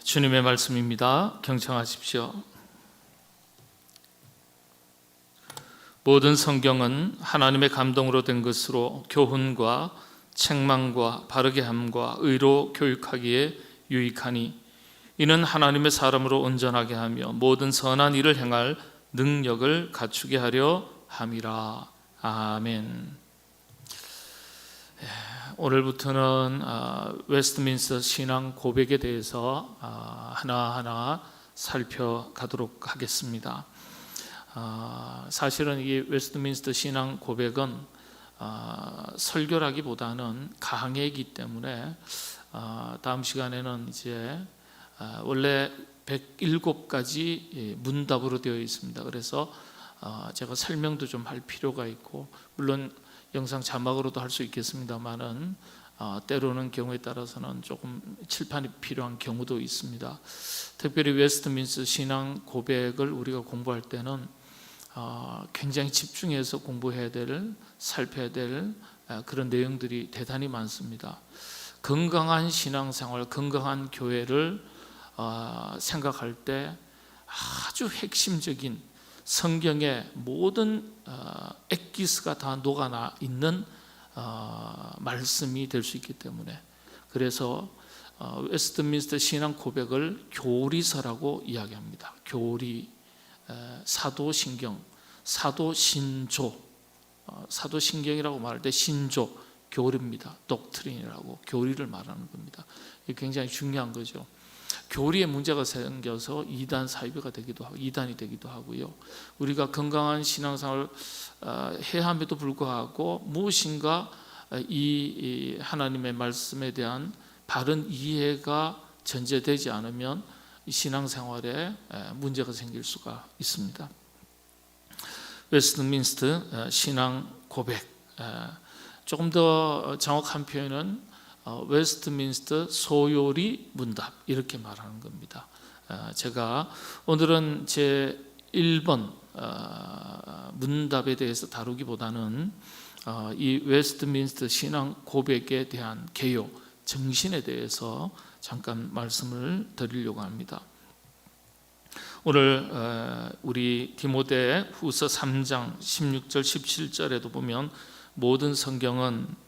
주님의 말씀입니다. 경청하십시오. 모든 성경은 하나님의 감동으로 된 것으로 교훈과 책망과 바르게 함과 의로 교육하기에 유익하니 이는 하나님의 사람으로 온전하게 하며 모든 선한 일을 행할 능력을 갖추게 하려 함이라. 아멘. 오늘부터는 웨스트민스터 신앙 고백에 대해서 하나하나 살펴가도록 하겠습니다. 사실은 이 웨스트민스터 신앙 고백은 설교라기보다는 강해이기 때문에 다음 시간에는 이제 원래 107가지 문답으로 되어 있습니다. 그래서 제가 설명도 좀 할 필요가 있고, 물론 영상 자막으로도 할 수 있겠습니다만은 때로는 경우에 따라서는 조금 칠판이 필요한 경우도 있습니다. 특별히 웨스트민스터 신앙 고백을 우리가 공부할 때는 굉장히 집중해서 공부해야 될, 살펴야 될 그런 내용들이 대단히 많습니다. 건강한 신앙생활, 건강한 교회를 생각할 때 아주 핵심적인 성경의 모든 엑기스가 다 녹아나 있는 말씀이 될 수 있기 때문에, 그래서 웨스트민스터 신앙 고백을 교리서라고 이야기합니다. 교리, 사도신경, 사도신조, 사도신경이라고 말할 때 신조, 교리입니다. 독트린이라고 교리를 말하는 겁니다. 이게 굉장히 중요한 거죠. 교리에 문제가 생겨서 이단 사이비가 되기도 하고 이단이 되기도 하고요. 우리가 건강한 신앙생활을 해야 함에도 불구하고 무엇인가 이 하나님의 말씀에 대한 바른 이해가 전제되지 않으면 신앙생활에 문제가 생길 수가 있습니다. 웨스트민스터 신앙 고백, 조금 더 정확한 표현은 웨스트민스터 소요리 문답, 이렇게 말하는 겁니다. 제가 오늘은 제 1번 문답에 대해서 다루기보다는 이 웨스트민스터 신앙 고백에 대한 개요, 정신에 대해서 잠깐 말씀을 드리려고 합니다. 오늘 우리 디모데 후서 3장 16절 17절에도 보면 모든 성경은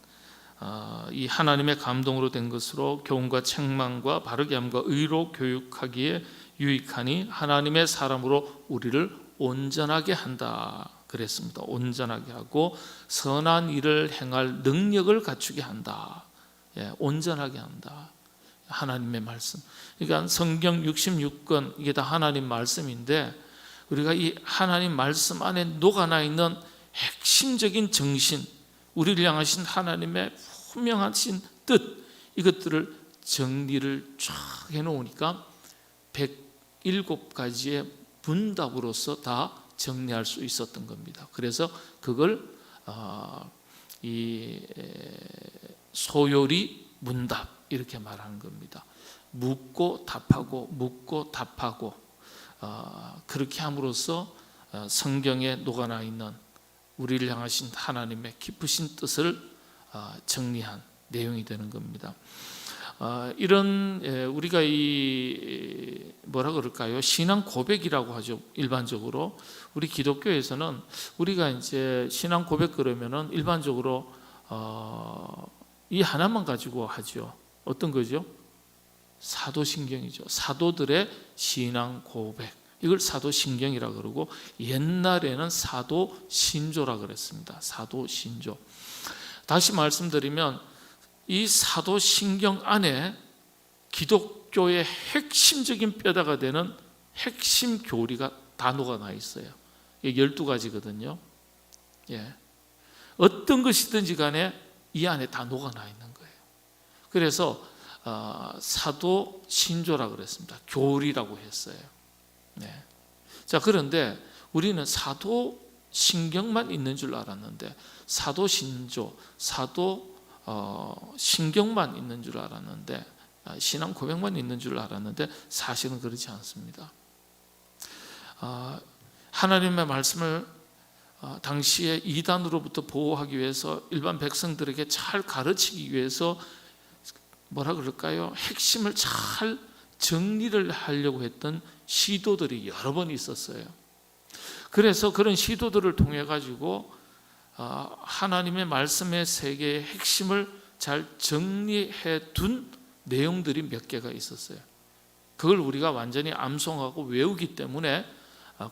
이 하나님의 감동으로 된 것으로 교훈과 책망과 바르게 함과 의로 교육하기에 유익하니 하나님의 사람으로 우리를 온전하게 한다 그랬습니다. 온전하게 하고 선한 일을 행할 능력을 갖추게 한다. 온전하게 한다. 하나님의 말씀. 그러니까 성경 66권 이게 다 하나님 말씀인데, 우리가 이 하나님 말씀 안에 녹아나 있는 핵심적인 정신, 우리를 향하신 하나님의 분명하신 뜻, 이것들을 정리를 쫙 해놓으니까 107가지의 문답으로서 다 정리할 수 있었던 겁니다. 그래서 그걸 이 소요리 문답 이렇게 말하는 겁니다. 묻고 답하고 묻고 답하고, 그렇게 함으로써 성경에 녹아나 있는 우리를 향하신 하나님의 깊으신 뜻을 정리한 내용이 되는 겁니다. 이런 우리가 이 뭐라 그럴까요? 신앙 고백이라고 하죠. 일반적으로 우리 기독교에서는 우리가 이제 신앙 고백 그러면은 일반적으로 이 하나만 가지고 하죠. 어떤 거죠? 사도신경이죠. 사도들의 신앙 고백, 이걸 사도신경이라고 그러고, 옛날에는 사도신조라고 그랬습니다. 사도신조. 다시 말씀드리면 이 사도신경 안에 기독교의 핵심적인 뼈대가 되는 핵심 교리가 다 녹아나 있어요. 이게 12가지거든요. 어떤 것이든지 간에 이 안에 다 녹아나 있는 거예요. 그래서 사도신조라고 그랬습니다. 교리라고 했어요. 자, 그런데 우리는 사도신경만 있는 줄 알았는데, 사도신조, 사도신경만 있는 줄 알았는데, 신앙 고백만 있는 줄 알았는데 사실은 그렇지 않습니다. 하나님의 말씀을 당시에 이단으로부터 보호하기 위해서 일반 백성들에게 잘 가르치기 위해서 뭐라 그럴까요? 핵심을 잘 정리를 하려고 했던 시도들이 여러 번 있었어요. 그래서 그런 시도들을 통해 가지고 하나님의 말씀의 세계의 핵심을 잘 정리해 둔 내용들이 몇 개가 있었어요. 그걸 우리가 완전히 암송하고 외우기 때문에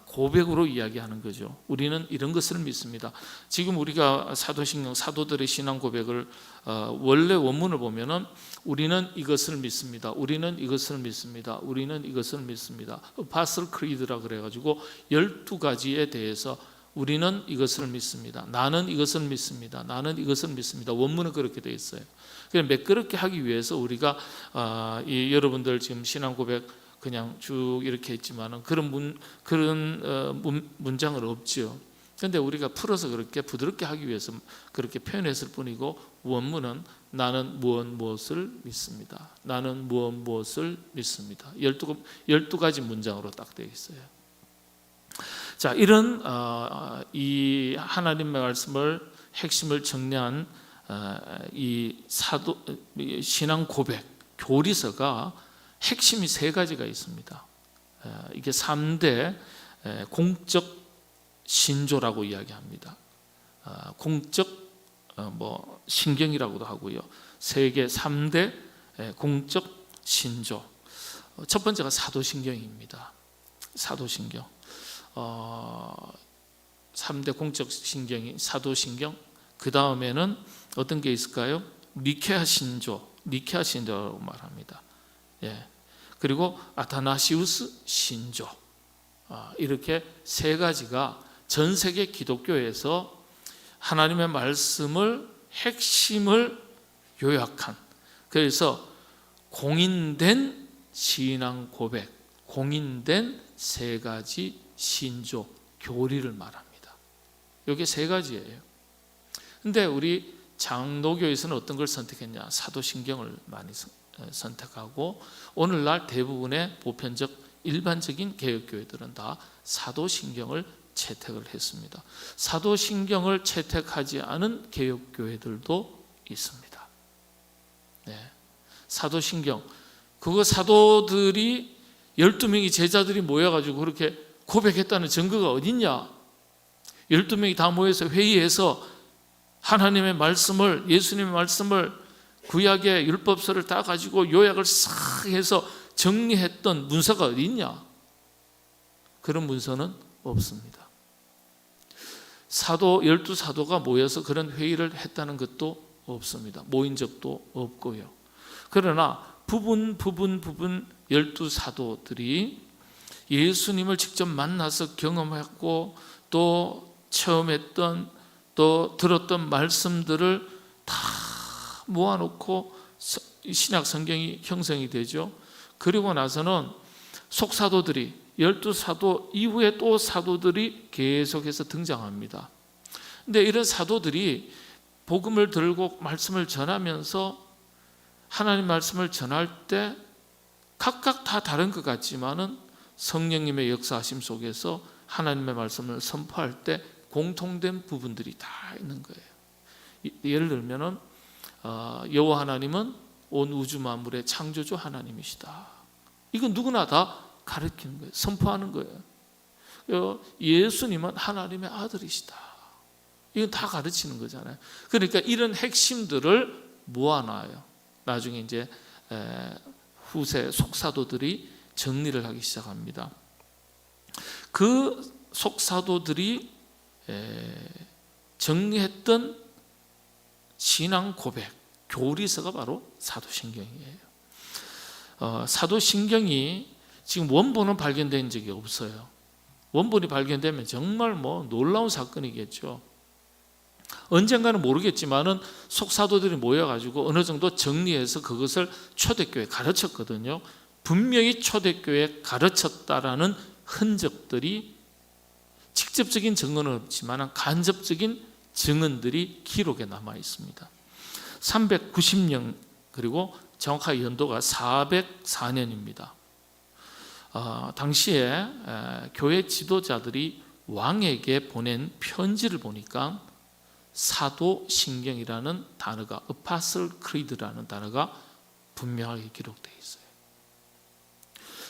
고백으로 이야기하는 거죠. 우리는 이런 것을 믿습니다. 지금 우리가 사도신경, 사도들의 신앙 고백을 원래 원문을 보면은 우리는 이것을 믿습니다. 우리는 이것을 믿습니다. 우리는 이것을 믿습니다. Apostle Creed라 그래가지고 12가지에 대해서 우리는 이것을 믿습니다. 나는 이것을 믿습니다. 나는 이것을 믿습니다. 원문은 그렇게 되어 있어요. 그냥 매끄럽게 하기 위해서 우리가 여러분들 지금 신앙 고백 그냥 쭉 이렇게 했지만은 그런 문장은 없죠. 그런데 우리가 풀어서 그렇게 부드럽게 하기 위해서 그렇게 표현했을 뿐이고, 원문은 나는 무엇을 믿습니다. 나는 무엇을 믿습니다. 12가지 문장으로 딱 되어 있어요. 자, 이런 이 하나님의 말씀을 핵심을 정리한 이 신앙 고백 교리서가 핵심이 3가지가 있습니다. 이게 3대 공적 신조라고 이야기합니다. 공적 신경이라고도 하고요. 세계 3대 공적 신조. 첫 번째가 사도신경입니다. 사도신경. 3대 공적 신경이 사도신경. 그 다음에는 어떤 게 있을까요? 니케아 신조라고 말합니다. 그리고 아타나시우스 신조. 이렇게 3가지가 전 세계 기독교에서 하나님의 말씀을 핵심을 요약한, 그래서 공인된 신앙 고백, 공인된 3가지 신조 교리를 말합니다. 이게 3가지예요. 근데 우리 장로교에서는 어떤 걸 선택했냐? 사도신경을 많이 선택하고, 오늘날 대부분의 보편적 일반적인 개혁교회들은 다 사도신경을 채택을 했습니다. 사도신경을 채택하지 않은 개혁교회들도 있습니다. 사도신경, 그거 사도들이 12명의 제자들이 모여가지고 그렇게 고백했다는 증거가 어딨냐? 12명이 다 모여서 회의해서 하나님의 말씀을, 예수님의 말씀을 구약의 율법서를 다 가지고 요약을 싹 해서 정리했던 문서가 어디 있냐? 그런 문서는 없습니다. 12사도가 모여서 그런 회의를 했다는 것도 없습니다. 모인 적도 없고요. 그러나 부분 12사도들이 예수님을 직접 만나서 경험했고 또 처음 했던 또 들었던 말씀들을 다 모아놓고 신약 성경이 형성이 되죠. 그리고 나서는 속사도들이 12사도 이후에 또 사도들이 계속해서 등장합니다. 근데 이런 사도들이 복음을 들고 말씀을 전하면서 하나님 말씀을 전할 때 각각 다 다른 것 같지만은 성령님의 역사하심 속에서 하나님의 말씀을 선포할 때 공통된 부분들이 다 있는 거예요. 예를 들면은 여호와 하나님은 온 우주 만물의 창조주 하나님이시다. 이건 누구나 다 가르치는 거예요. 선포하는 거예요. 예수님은 하나님의 아들이시다. 이건 다 가르치는 거잖아요. 그러니까 이런 핵심들을 모아놔요. 나중에 이제 후세 속사도들이 정리를 하기 시작합니다. 그 속사도들이 정리했던 신앙 고백, 교리서가 바로 사도신경이에요. 사도신경이 지금 원본은 발견된 적이 없어요. 원본이 발견되면 정말 놀라운 사건이겠죠. 언젠가는 모르겠지만은 속사도들이 모여가지고 어느 정도 정리해서 그것을 초대교회에 가르쳤거든요. 분명히 초대교회에 가르쳤다라는 흔적들이 직접적인 증거는 없지만 간접적인 증언들이 기록에 남아 있습니다. 390년, 그리고 정확하게 연도가 404년입니다. 당시에 교회 지도자들이 왕에게 보낸 편지를 보니까 사도신경이라는 단어가, Apostle Creed라는 단어가 분명하게 기록되어 있어요.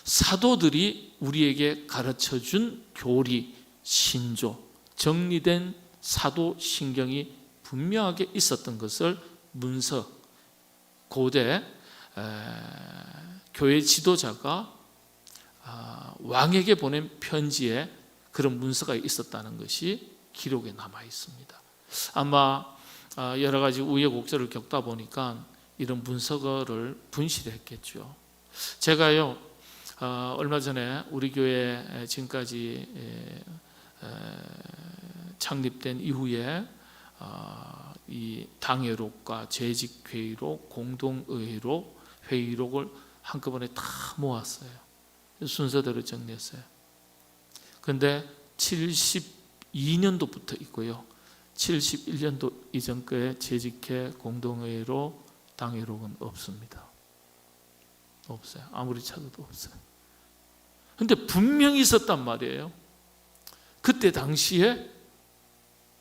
사도들이 우리에게 가르쳐준 교리, 신조, 정리된 사도신경이 분명하게 있었던 것을 문서, 고대 교회 지도자가 왕에게 보낸 편지에 그런 문서가 있었다는 것이 기록에 남아 있습니다. 아마 여러 가지 우여곡절을 겪다 보니까 이런 문서를 분실했겠죠. 제가요 얼마 전에 우리 교회 지금까지 창립된 이후에 이 당회록과 재직회의록, 공동의회록, 회의록을 한꺼번에 다 모았어요. 순서대로 정리했어요. 그런데 72년도부터 있고요, 71년도 이전 거에 재직회, 공동회의록, 당회록은 없습니다. 없어요. 아무리 찾아도 없어요. 근데 분명히 있었단 말이에요. 그때 당시에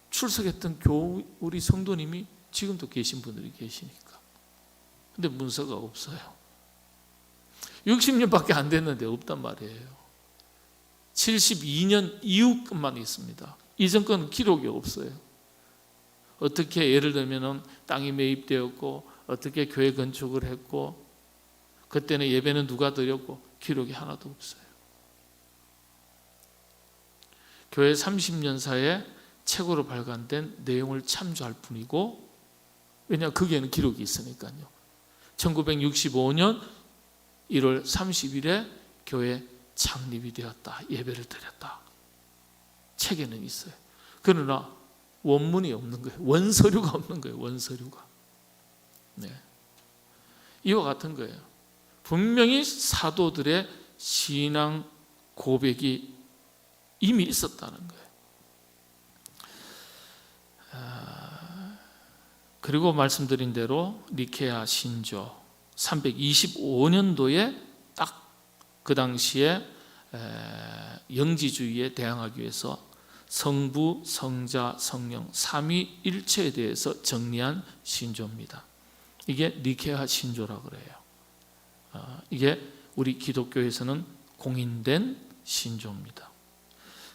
출석했던 우리 성도님이 지금도 계신 분들이 계시니까. 근데 문서가 없어요. 60년밖에 안 됐는데 없단 말이에요. 72년 이후 것만 있습니다. 이전 건 기록이 없어요. 어떻게 예를 들면 땅이 매입되었고 어떻게 교회 건축을 했고 그때는 예배는 누가 드렸고 기록이 하나도 없어요. 교회 30년사에 책으로 발간된 내용을 참조할 뿐이고, 왜냐하면 거기에는 기록이 있으니까요. 1965년 1월 30일에 교회 창립이 되었다, 예배를 드렸다, 책에는 있어요. 그러나 원문이 없는 거예요. 원서류가 없는 거예요. 원서류가. 네. 이와 같은 거예요. 분명히 사도들의 신앙 고백이 이미 있었다는 거예요. 그리고 말씀드린 대로 니케아 신조 325년도에 딱 그 당시에 영지주의에 대항하기 위해서 성부, 성자, 성령 삼위일체에 대해서 정리한 신조입니다. 이게 니케아 신조라고 그래요. 이게 우리 기독교에서는 공인된 신조입니다.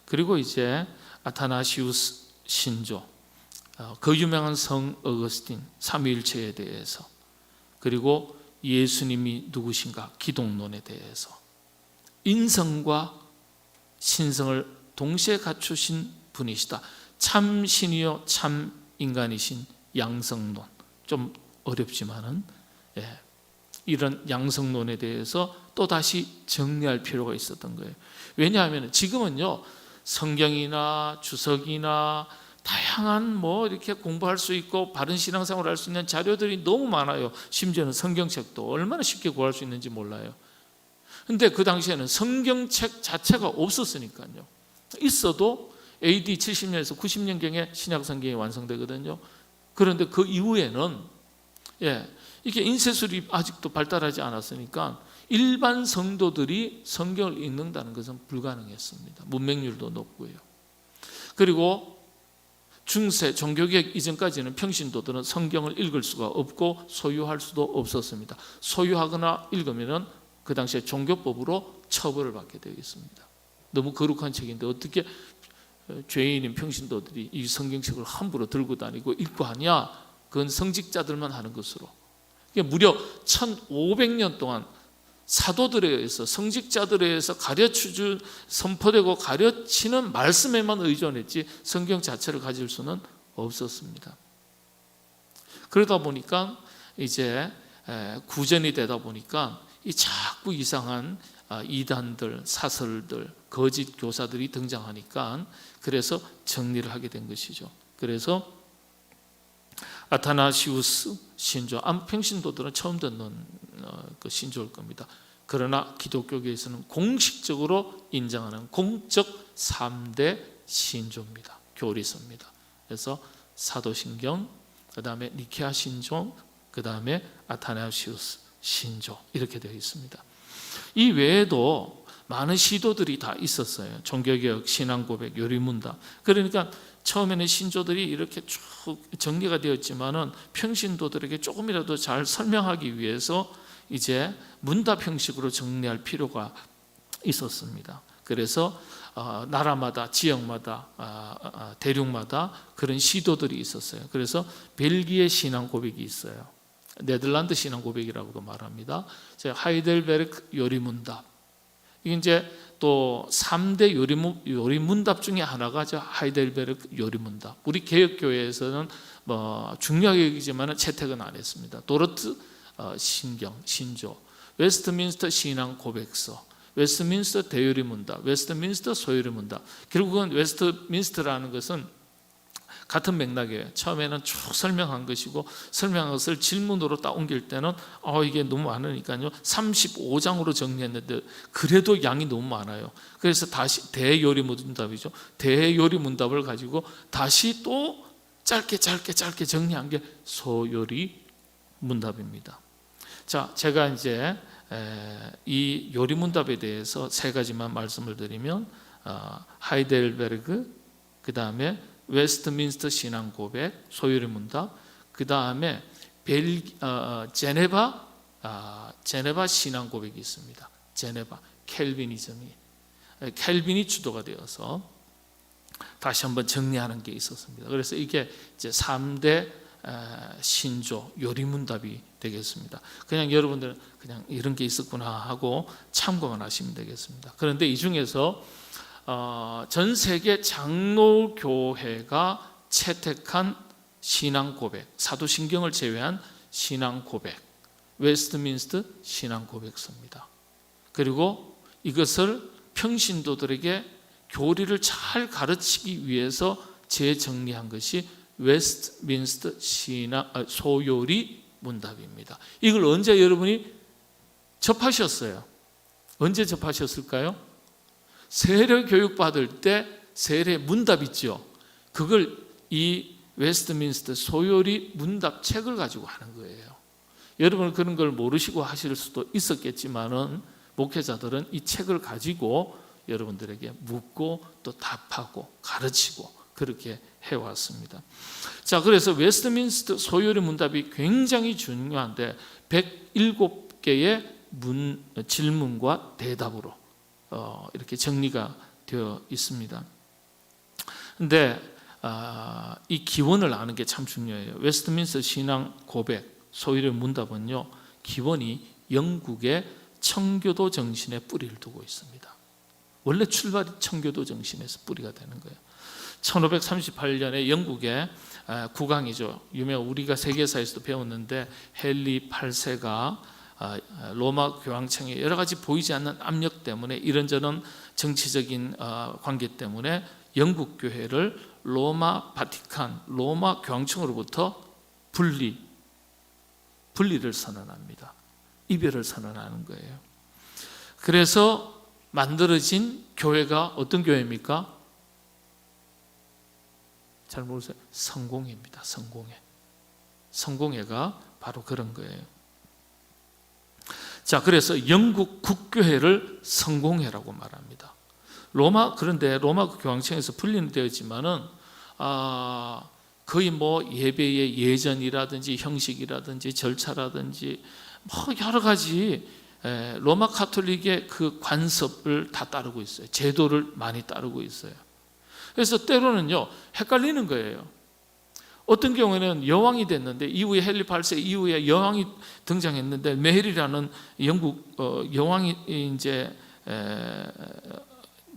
그리고 이제 아타나시우스 신조, 그 유명한 성 어거스틴 삼위일체에 대해서, 그리고 예수님이 누구신가 기독론에 대해서, 인성과 신성을 동시에 갖추신 분이시다, 참 신이요 참 인간이신 양성론, 좀 어렵지만은 이런 양성론에 대해서 또다시 정리할 필요가 있었던 거예요. 왜냐하면 지금은요 성경이나 주석이나 다양한 이렇게 공부할 수 있고 바른 신앙생활을 할 수 있는 자료들이 너무 많아요. 심지어는 성경책도 얼마나 쉽게 구할 수 있는지 몰라요. 근데 그 당시에는 성경책 자체가 없었으니까요. 있어도 AD 70년에서 90년경에 신약 성경이 완성되거든요. 그런데 그 이후에는 이게 인쇄술이 아직도 발달하지 않았으니까 일반 성도들이 성경을 읽는다는 것은 불가능했습니다. 문맹률도 높고요. 그리고 중세 종교개혁 이전까지는 평신도들은 성경을 읽을 수가 없고 소유할 수도 없었습니다. 소유하거나 읽으면 그 당시에 종교법으로 처벌을 받게 되어 있습니다. 너무 거룩한 책인데 어떻게 죄인인 평신도들이 이 성경책을 함부로 들고 다니고 읽고 하냐? 그건 성직자들만 하는 것으로. 무려 1500년 동안 사도들에 의해서, 성직자들에 의해서 가르쳐준, 선포되고 가르치는 말씀에만 의존했지 성경 자체를 가질 수는 없었습니다. 그러다 보니까 이제 구전이 되다 보니까 이 자꾸 이상한 이단들, 사설들, 거짓 교사들이 등장하니까 그래서 정리를 하게 된 것이죠. 그래서 아타나시우스 신조, 평신도들은 처음 듣는 그 신조일 겁니다. 그러나 기독교계에서는 공식적으로 인정하는 공적 3대 신조입니다. 교리서입니다. 그래서 사도신경, 그 다음에 니케아 신조, 그 다음에 아타나시우스 신조, 이렇게 되어 있습니다. 이 외에도 많은 시도들이 다 있었어요. 종교개혁, 신앙고백, 요리문답. 그러니까 처음에는 신조들이 이렇게 쭉 정리가 되었지만은 평신도들에게 조금이라도 잘 설명하기 위해서 이제 문답 형식으로 정리할 필요가 있었습니다. 그래서 나라마다, 지역마다, 대륙마다 그런 시도들이 있었어요. 그래서 벨기에 신앙 고백이 있어요. 네덜란드 신앙 고백이라고도 말합니다. 하이델베르크 요리문답. 이게 이제 또 3대 요리문답 중에 하나가 하이델베르크 요리문답. 우리 개혁교회에서는 뭐 중요하게 여기지만 채택은 안 했습니다. 도르트 신경, 신조, 웨스트민스터 신앙 고백서, 웨스트민스터 대요리문답, 웨스트민스터 소요리문답. 결국은 웨스트민스터라는 것은 같은 맥락이에요. 처음에는 쭉 설명한 것이고, 설명한 것을 질문으로 딱 옮길 때는 이게 너무 많으니까요 35장으로 정리했는데 그래도 양이 너무 많아요. 그래서 다시 대요리문답이죠. 대요리문답을 가지고 다시 또 짧게 정리한 게 소요리문답입니다. 자, 제가 이제 이 요리문답에 대해서 세 가지만 말씀을 드리면 하이델베르그, 그 다음에 웨스트민스터 신앙 고백, 소요리문답, 그 다음에 제네바 신앙 고백이 있습니다. 제네바 켈빈이 주도가 되어서 다시 한번 정리하는 게 있었습니다. 그래서 이게 이제 3대 신조 요리문답이 되겠습니다. 그냥 여러분들은 그냥 이런 게 있었구나 하고 참고만 하시면 되겠습니다. 그런데 이 중에서 전 세계 장로교회가 채택한 신앙 고백, 사도신경을 제외한 신앙 고백, 웨스트민스터 신앙 고백서입니다. 그리고 이것을 평신도들에게 교리를 잘 가르치기 위해서 재정리한 것이 웨스트민스터 소요리 문답입니다. 이걸 언제 여러분이 접하셨어요? 언제 접하셨을까요? 세례 교육 받을 때 세례 문답 있죠. 그걸 이 웨스트민스터 소요리 문답 책을 가지고 하는 거예요. 여러분은 그런 걸 모르시고 하실 수도 있었겠지만은 목회자들은 이 책을 가지고 여러분들에게 묻고 또 답하고 가르치고 그렇게 해왔습니다. 자, 그래서 웨스트민스터 소요리 문답이 굉장히 중요한데 107개의 질문과 대답으로 이렇게 정리가 되어 있습니다. 근데 이 기원을 아는 게 참 중요해요. 웨스트민스터 신앙 고백, 소요리 문답은요, 기원이 영국의 청교도 정신에 뿌리를 두고 있습니다. 원래 출발이 청교도 정신에서 뿌리가 되는 거예요. 1538년에 영국의 국왕이죠. 유명 우리가 세계사에서도 배웠는데 헨리 8세가 로마 교황청의 여러 가지 보이지 않는 압력 때문에 이런저런 정치적인 관계 때문에 영국 교회를 로마 바티칸, 로마 교황청으로부터 분리를 선언합니다. 이별을 선언하는 거예요. 그래서 만들어진 교회가 어떤 교회입니까? 잘 모르세요? 성공회입니다. 성공회가 바로 그런 거예요. 자, 그래서 영국 국교회를 성공회라고 말합니다. 그런데 로마 교황청에서 분리는 되었지만은 거의 뭐 예배의 예전이라든지 형식이라든지 절차라든지 뭐 여러 가지 로마 카톨릭의 그 관습을 다 따르고 있어요. 제도를 많이 따르고 있어요. 그래서 때로는요 헷갈리는 거예요. 어떤 경우에는 여왕이 됐는데 이후에 헨리 8세 이후에 여왕이 등장했는데 메리라는 영국 여왕이 이제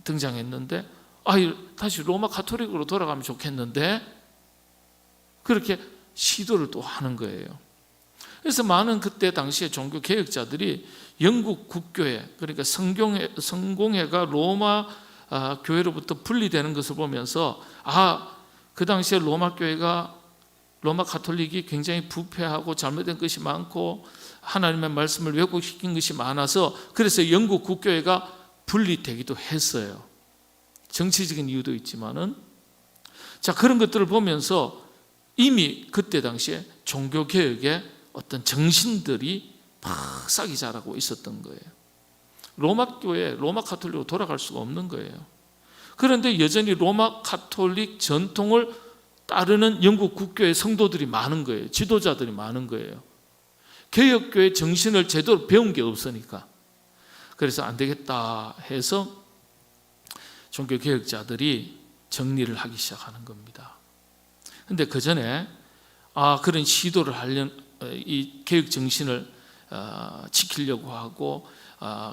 등장했는데 다시 로마 카톨릭으로 돌아가면 좋겠는데 그렇게 시도를 또 하는 거예요. 그래서 많은 그때 당시에 종교 개혁자들이 영국 국교회, 그러니까 성공회가 로마 교회로부터 분리되는 것을 보면서 그 당시에 로마 카톨릭이 굉장히 부패하고 잘못된 것이 많고 하나님의 말씀을 왜곡시킨 것이 많아서 그래서 영국 국교회가 분리되기도 했어요. 정치적인 이유도 있지만은 그런 것들을 보면서 이미 그때 당시에 종교개혁의 어떤 정신들이 막 싹이 자라고 있었던 거예요. 로마 교회, 로마 카톨릭으로 돌아갈 수가 없는 거예요. 그런데 여전히 로마 카톨릭 전통을 따르는 영국 국교의 성도들이 많은 거예요. 지도자들이 많은 거예요. 개혁교회 정신을 제대로 배운 게 없으니까. 그래서 안 되겠다 해서 종교개혁자들이 정리를 하기 시작하는 겁니다. 근데 그 전에 그런 시도를 하려는 이 개혁 정신을 지키려고 하고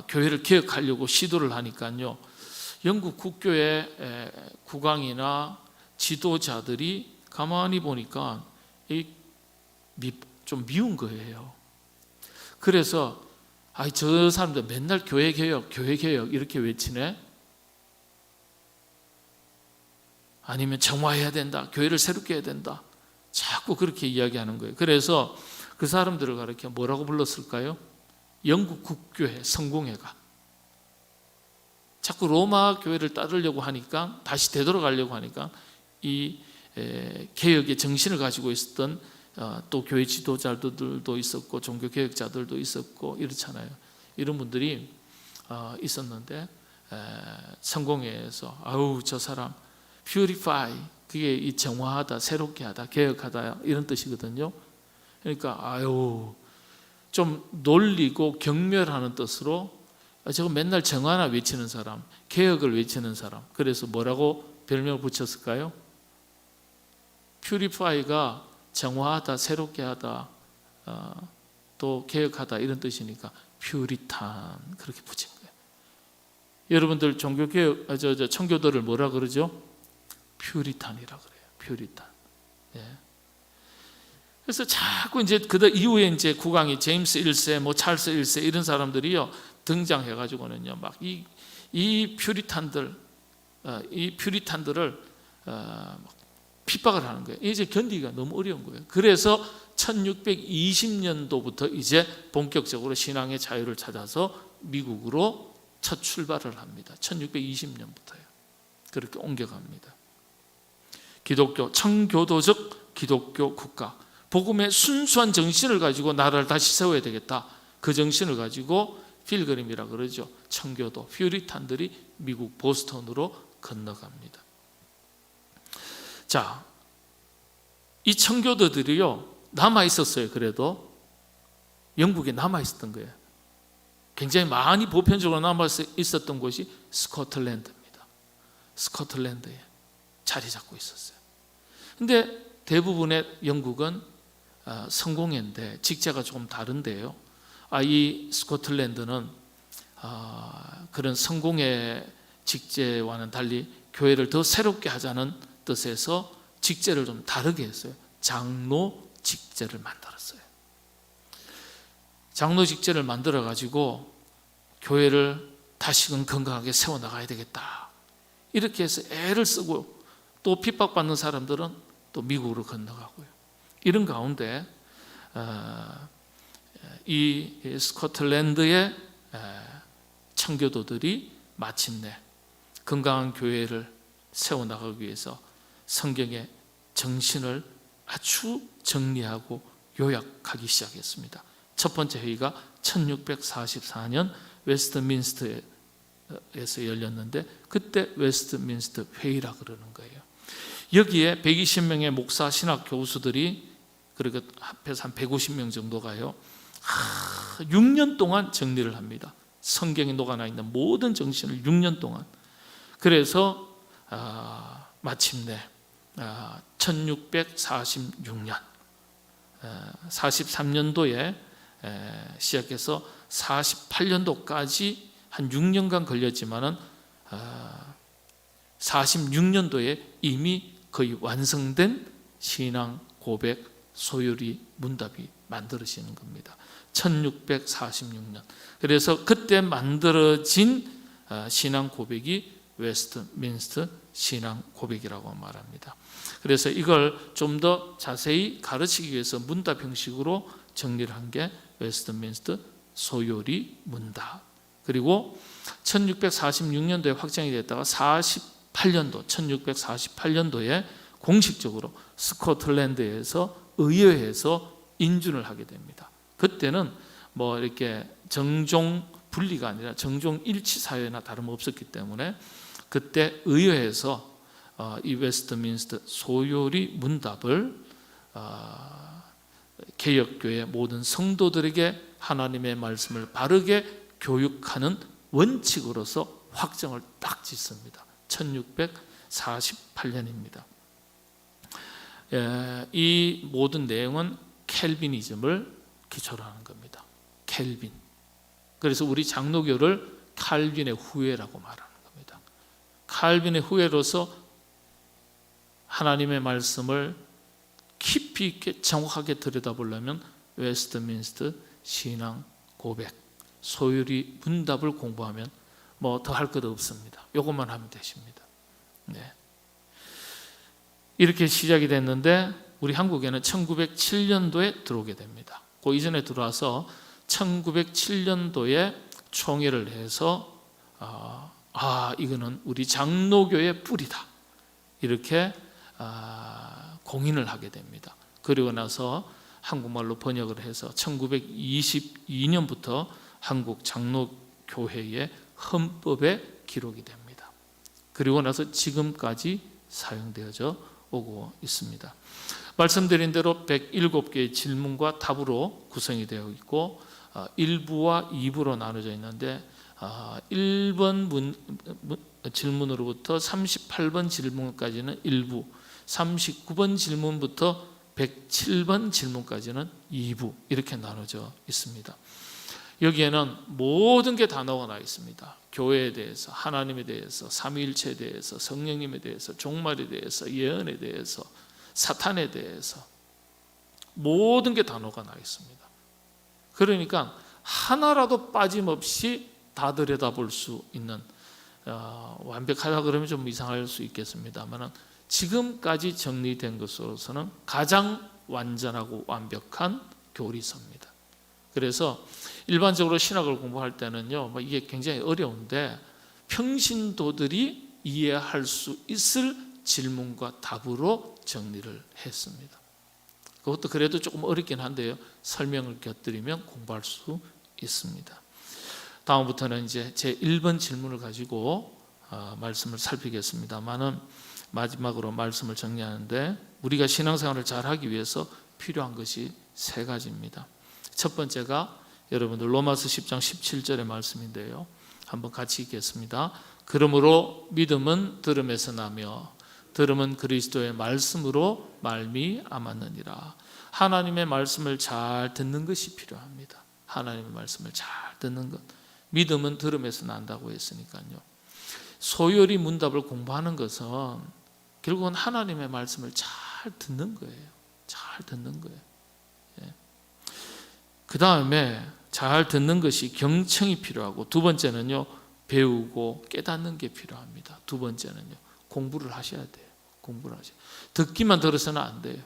교회를 개혁하려고 시도를 하니까요, 영국 국교의 국왕이나 지도자들이 가만히 보니까 좀 미운 거예요. 그래서 저 사람들 맨날 교회 개혁 이렇게 외치네, 아니면 정화해야 된다, 교회를 새롭게 해야 된다, 자꾸 그렇게 이야기하는 거예요. 그래서 그 사람들을 가르쳐 뭐라고 불렀을까요? 영국 국교회 성공회가. 자꾸 로마 교회를 따르려고 하니까, 다시 되돌아가려고 하니까 이 개혁의 정신을 가지고 있었던 또 교회 지도자들도 있었고 종교개혁자들도 있었고 이렇잖아요. 이런 분들이 있었는데 성공회에서 저 사람 purify, 그게 이 정화하다, 새롭게 하다, 개혁하다 이런 뜻이거든요. 그러니까 좀 놀리고 경멸하는 뜻으로 저거 맨날 정화나 외치는 사람, 개혁을 외치는 사람, 그래서 뭐라고 별명을 붙였을까요? purify가 정화하다, 새롭게 하다, 또 개혁하다 이런 뜻이니까 퓨리탄 그렇게 붙인 거예요. 여러분들 종교개혁 청교도를 뭐라 그러죠? 퓨리탄이라 그래요. 퓨리탄. 예. 그래서 자꾸 이제 그 이후에 이제 국왕이 제임스 1세, 뭐 찰스 1세 이런 사람들이요 등장해가지고는요 막 이 퓨리탄들을 핍박을 하는 거예요. 이제 견디기가 너무 어려운 거예요. 그래서 1620년도부터 이제 본격적으로 신앙의 자유를 찾아서 미국으로 첫 출발을 합니다. 1620년부터요. 그렇게 옮겨갑니다. 기독교, 청교도적 기독교 국가, 복음의 순수한 정신을 가지고 나라를 다시 세워야 되겠다. 그 정신을 가지고 필그림이라 그러죠. 청교도, 퓨리탄들이 미국 보스턴으로 건너갑니다. 자, 이 청교도들이요 남아 있었어요. 그래도 영국에 남아 있었던 거예요. 굉장히 많이 보편적으로 남아 있었던 곳이 스코틀랜드입니다. 스코틀랜드에 자리 잡고 있었어요. 근데 대부분의 영국은 성공회인데 직제가 조금 다른데요. 이 스코틀랜드는 그런 성공회 직제와는 달리 교회를 더 새롭게 하자는 뜻에서 직제를 좀 다르게 했어요. 장로 직제를 만들었어요. 장로 직제를 만들어 가지고 교회를 다시금 건강하게 세워나가야 되겠다. 이렇게 해서 애를 쓰고 또 핍박받는 사람들은 또 미국으로 건너가고요. 이런 가운데 이 스코틀랜드의 청교도들이 마침내 건강한 교회를 세워나가기 위해서 성경의 정신을 아주 정리하고 요약하기 시작했습니다. 첫 번째 회의가 1644년 웨스트민스터에서 열렸는데 그때 웨스트민스터 회의라 그러는 거예요. 여기에 120명의 목사 신학 교수들이 그리고 합해서 한 150명 정도가요 6년 동안 정리를 합니다. 성경에 녹아나 있는 모든 정신을 6년 동안. 그래서 마침내 1646년 43년도에 시작해서 48년도까지 한 6년간 걸렸지만은 46년도에 이미 거의 완성된 신앙 고백 소요리 문답이 만들어지는 겁니다. 1646년. 그래서 그때 만들어진 신앙 고백이 웨스트민스터 신앙 고백이라고 말합니다. 그래서 이걸 좀 더 자세히 가르치기 위해서 문답 형식으로 정리를 한 게 웨스트민스터 소요리 문답. 그리고 1646년도에 확정이 됐다가 1648년도에 공식적으로 스코틀랜드에서 의회에서 인준을 하게 됩니다. 그때는 뭐 이렇게 정종 분리가 아니라 정종 일치 사회나 다름없었기 때문에 그때 의회에서 이 웨스트민스터 소요리 문답을 개혁교회 모든 성도들에게 하나님의 말씀을 바르게 교육하는 원칙으로서 확정을 딱 짓습니다. 1648년입니다. 이 모든 내용은 켈빈이즘을 기초로 하는 겁니다. 켈빈. 그래서 우리 장로교를 칼빈의 후예라고 말하는 겁니다. 칼빈의 후예로서 하나님의 말씀을 깊이 있게 정확하게 들여다보려면 웨스트민스터 신앙 고백, 소유리 문답을 공부하면 뭐 더 할 것 없습니다. 이것만 하면 되십니다. 네. 이렇게 시작이 됐는데 우리 한국에는 1907년도에 들어오게 됩니다. 그 이전에 들어와서 1907년도에 총회를 해서 이거는 우리 장로교의 뿌리다 이렇게 공인을 하게 됩니다. 그리고 나서 한국말로 번역을 해서 1922년부터 한국 장로교회의 헌법에 기록이 됩니다. 그리고 나서 지금까지 사용되어져 오고 있습니다. 말씀드린 대로 107개의 질문과 답으로 구성이 되어 있고 1부와 2부로 나눠져 있는데 1번 질문으로부터 38번 질문까지는 1부, 39번 질문부터 107번 질문까지는 2부 이렇게 나눠져 있습니다. 여기에는 모든 게 다 나와 있습니다. 교회에 대해서, 하나님에 대해서, 삼위일체에 대해서, 성령님에 대해서, 종말에 대해서, 예언에 대해서, 사탄에 대해서 모든 게 다 나와 있습니다. 그러니까 하나라도 빠짐없이 다 들여다볼 수 있는 완벽하다 그러면 좀 이상할 수 있겠습니다만 지금까지 정리된 것으로서는 가장 완전하고 완벽한 교리서입니다. 그래서 일반적으로 신학을 공부할 때는요, 이게 굉장히 어려운데 평신도들이 이해할 수 있을 질문과 답으로 정리를 했습니다. 그것도 그래도 조금 어렵긴 한데요, 설명을 곁들이면 공부할 수 있습니다. 다음부터는 이제 제 1번 질문을 가지고 말씀을 살피겠습니다만은 마지막으로 말씀을 정리하는데 우리가 신앙생활을 잘하기 위해서 필요한 것이 세 가지입니다. 첫 번째가 여러분들 로마서 10장 17절의 말씀인데요. 한번 같이 읽겠습니다. 그러므로 믿음은 들음에서 나며 들음은 그리스도의 말씀으로 말미암았느니라. 하나님의 말씀을 잘 듣는 것이 필요합니다. 하나님의 말씀을 잘 듣는 것. 믿음은 들음에서 난다고 했으니까요. 소요리 문답을 공부하는 것은 결국은 하나님의 말씀을 잘 듣는 거예요. 잘 듣는 거예요. 그 다음에 잘 듣는 것이 경청이 필요하고 두 번째는요, 배우고 깨닫는 게 필요합니다. 두 번째는요, 공부를 하셔야 돼요. 공부를 하셔야 돼요. 듣기만 들어서는 안 돼요.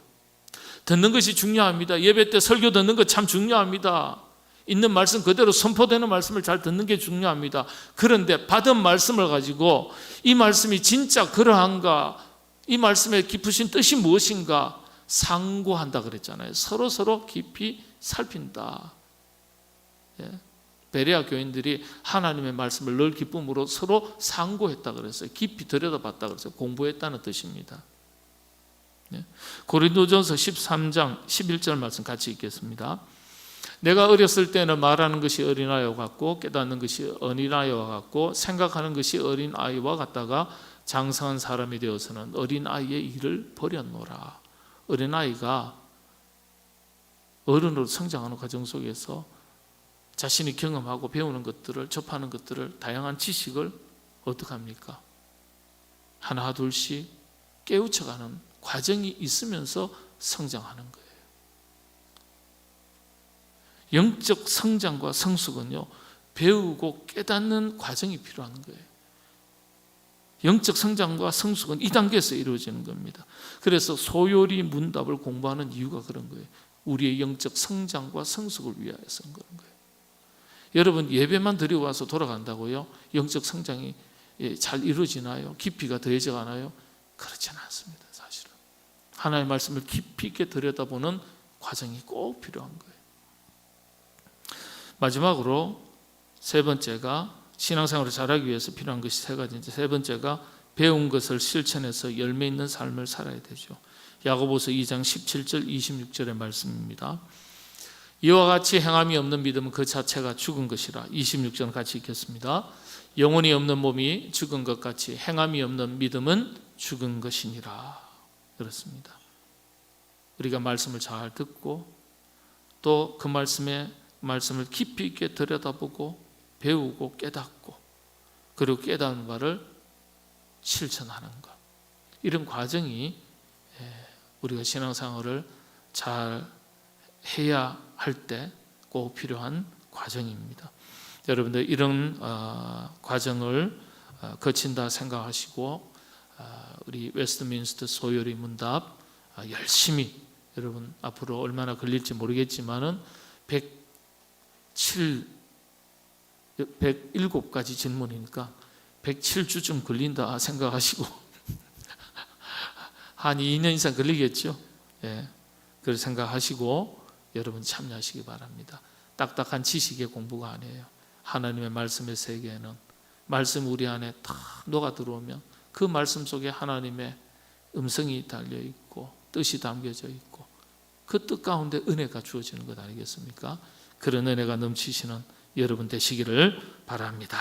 듣는 것이 중요합니다. 예배 때 설교 듣는 것 참 중요합니다. 있는 말씀 그대로 선포되는 말씀을 잘 듣는 게 중요합니다. 그런데 받은 말씀을 가지고 이 말씀이 진짜 그러한가, 이 말씀의 깊으신 뜻이 무엇인가 상고한다 그랬잖아요. 서로 깊이 살핀다. 베레아 교인들이 하나님의 말씀을 늘 기쁨으로 서로 상고했다 그랬어요. 깊이 들여다봤다 그랬어요. 공부했다는 뜻입니다. 고린도전서 13장 11절 말씀 같이 읽겠습니다. 내가 어렸을 때는 말하는 것이 어린아이와 같고 깨닫는 것이 어린아이와 같고 생각하는 것이 어린아이와 같다가 장성한 사람이 되어서는 어린아이의 일을 버렸노라. 어린아이가 어른으로 성장하는 과정 속에서 자신이 경험하고 배우는 것들을, 접하는 것들을, 다양한 지식을 어떻게 합니까? 하나 둘씩 깨우쳐가는 과정이 있으면서 성장하는 거예요. 영적 성장과 성숙은요, 배우고 깨닫는 과정이 필요한 거예요. 영적 성장과 성숙은 이 단계에서 이루어지는 겁니다. 그래서 소요리 문답을 공부하는 이유가 그런 거예요. 우리의 영적 성장과 성숙을 위하여서 그런 거예요. 여러분 예배만 드리고 와서 돌아간다고요? 영적 성장이 잘 이루어지나요? 깊이가 더해져 가나요? 그렇지는 않습니다. 사실은 하나님의 말씀을 깊이 있게 들여다보는 과정이 꼭 필요한 거예요. 마지막으로 세 번째가 신앙생활을 잘하기 위해서 필요한 것이 세 가지인데, 세 번째가 배운 것을 실천해서 열매 있는 삶을 살아야 되죠. 야고보서 2장 17절 26절의 말씀입니다. 이와 같이 행함이 없는 믿음은 그 자체가 죽은 것이라. 26절 같이 읽겠습니다. 영혼이 없는 몸이 죽은 것 같이 행함이 없는 믿음은 죽은 것이니라. 그렇습니다. 우리가 말씀을 잘 듣고 또 그 말씀을 깊이 있게 들여다보고 배우고 깨닫고 그리고 깨달은 바를 실천하는 것, 이런 과정이 우리가 신앙생활을 잘 해야 할 때 꼭 필요한 과정입니다. 여러분들 이런 과정을 거친다 생각하시고 우리 웨스트민스터 소요리 문답 열심히, 여러분 앞으로 얼마나 걸릴지 모르겠지만은 107가지 질문이니까 107주쯤 걸린다 생각하시고 한 2년 이상 걸리겠죠. 그렇게 생각하시고 여러분 참여하시기 바랍니다. 딱딱한 지식의 공부가 아니에요. 하나님의 말씀의 세계에는 말씀 우리 안에 다 녹아 들어오면 그 말씀 속에 하나님의 음성이 달려 있고 뜻이 담겨져 있고 그 뜻 가운데 은혜가 주어지는 것 아니겠습니까? 그런 은혜가 넘치시는 여러분 되시기를 바랍니다.